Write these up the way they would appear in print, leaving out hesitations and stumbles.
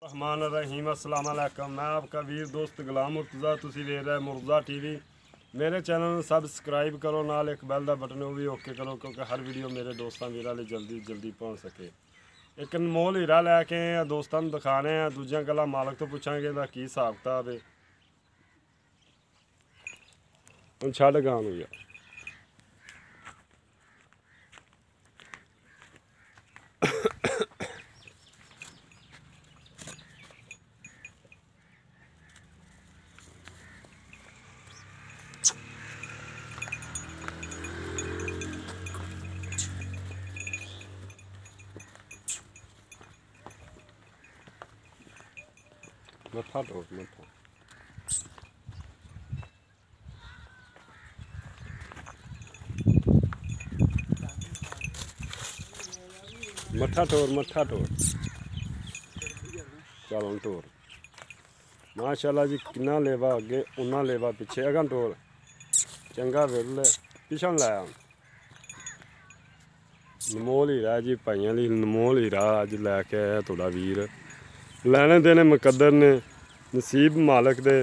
रहमान रहीम अस्सलाम वालेकुम। मैं आपका वीर दोस्त गुलाम मुर्तज़ा, तुसी वेख रहे मुर्तज़ा टीवी। मेरे चैनल में सबसक्राइब करो, नाल एक बैल का बटन भी ओके करो क्योंकि हर वीडियो मेरे दोस्तों वीर लिए जल्दी पहुँच सके। एक अनमोल हीरा लैके आए हैं, दोस्तों को दिखाने हैं, दूजिया गल्लां मालक तो पूछांगे इसका की हिसाब किताब है। हुण छड्ड गां नूं यार। मत्था टोक मत्था मत्था टोर चल हम टोर। माशाल्लाह जी किन्ना लेवा अगे उन्ना लेवा पिछे अगन टोर चंगा विरल पिछन लाया। अनमोल हीरा जी भाइयों ली अनमोल हीरा अज लैके आया थोड़ा वीर। लैने देने मुकद्दर ने नसीब मालक दे।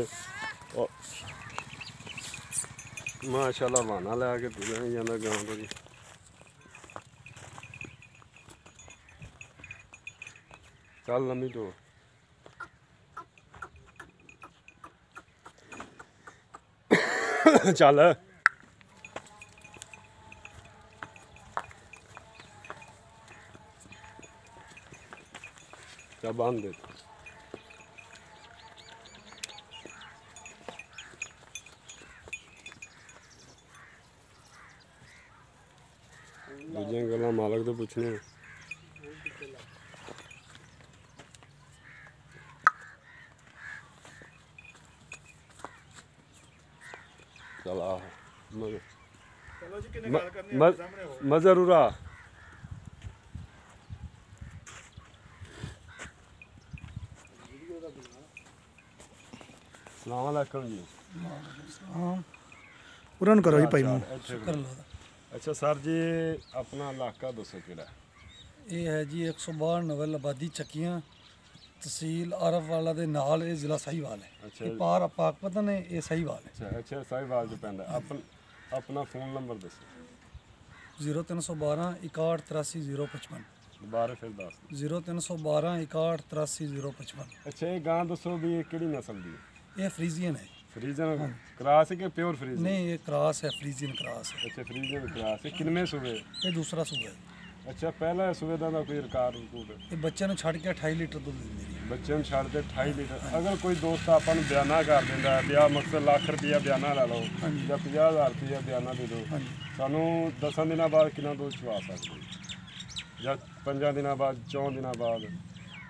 माशाल्लाह बहाना लैके तुरे नहीं जाता गांव तो जी। चल लम्मी तो चल क्या बांध दे। दूजिया गल्लां मालक तो पूछने। चल आ मजरूरा सलाम अलैकुम जी। पूरन करो जी भाई। अच्छा सर जी अपना इलाका दसो किहड़ा? ये है जी 162 नवल आबादी चक्कियां, तहसील आरफवाला दे नाल ये जिला साहिवाल है। अच्छा ये पार पाकपतन है, ये साहिवाल है। अच्छा साहिवाल च पैंदा। अपना फोन नंबर दसो। 0312 61 83 055 दोबारा फिर दस। 0312 61 83 055। अच्छा ये गां दसो भी ये किहड़ी नस्ल दी? ये फ्रीजियन है। फ्रीजन क्रॉस है कि प्योर फ्रीजन? नहीं, ये क्रॉस है, फ्रीजियन क्रॉस है। अच्छा फ्रीजन क्रॉस है। किनमें सूबे? ये दूसरा सूबा है। अच्छा पहला सूबे का कोई रिकॉर्ड रिकूड? ये बच्चे ने छड़ के 28 लीटर दूध दिंदी है। बच्चे में छड़ दे 28 लीटर। अगर कोई दोस्त अपन बयाना कर देंदा है बिया मकसद लाख रुपया बयाना ला लो या 50,000 रुपया बयाना दे दो, सानू 10 दिनों बाद कितना दूध चवा सकते या 5 दिनों बाद 4 दिनों बाद?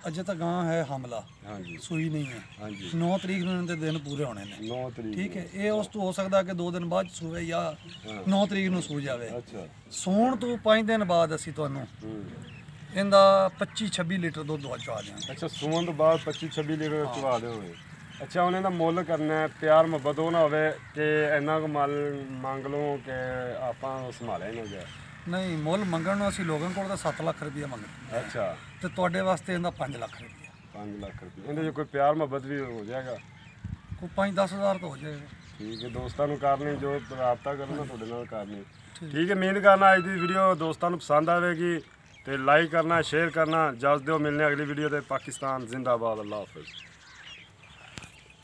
अजे तक गां है हमला। हाँ जी सूई नहीं है। हाँ जी 9 तरीक ਨੂੰ ਇਹਦੇ ਦਿਨ ਪੂਰੇ ਹੋਣੇ ਨੇ। 9 तरीक ਠੀਕ ਹੈ, ਇਹ ਉਸ ਤੋਂ ਹੋ ਸਕਦਾ ਕਿ 2 ਦਿਨ ਬਾਅਦ ਸੂਵੇ ਜਾਂ 9 ਤਰੀਕ ਨੂੰ ਸੂ ਜਾਵੇ। अच्छा ਸੌਣ ਤੋਂ 5 ਦਿਨ ਬਾਅਦ ਅਸੀਂ ਤੁਹਾਨੂੰ ਇਹਦਾ 25-26 ਲੀਟਰ ਦੁੱਧ ਚਵਾ ਦਿਆਂਗੇ। अच्छा सून तो बाद 25-26 लीटर चवा दोगे। अच्छा उन्हें दा मुੱਲ करना है प्यार मुहब्बत हो ना होवे कि इन्ना को माल मंग लो कि आपां संभाले ना गया? ਨਹੀਂ, ਮੁੱਲ ਮੰਗਣ ਨੂੰ ਅਸੀਂ ਲੋਕਾਂ ਕੋਲ ਤਾਂ 7 ਲੱਖ ਰੁਪਇਆ ਮੰਗਦੇ अच्छा ਤੇ ਤੁਹਾਡੇ ਵਾਸਤੇ ਇਹਦਾ 5 ਲੱਖ ਰੁਪਇਆ। 5 लाख रुपये इन्हें जो कोई प्यार मुहब्बत भी हो जाएगा? ਕੋਈ 5-10 ਹਜ਼ਾਰ ਤਾਂ ਹੋ ਜਾਏਗਾ। ठीक है दोस्तों करनी जो रबता करना थोड़े नाल करनी। ठीक है उम्मीद करना अज की वीडियो दोस्तों पसंद आएगी तो लाइक करना शेयर करना। इजाज़त दो, मिलने अगली वीडियो दे। पाकिस्तान जिंदाबाद। अल्लाह हाफिज़।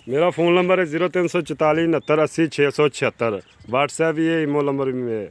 मेरा फ़ोन नंबर है 0344 69 80 676। व्हाट्सएप भी है, ईमो नंबर भी है।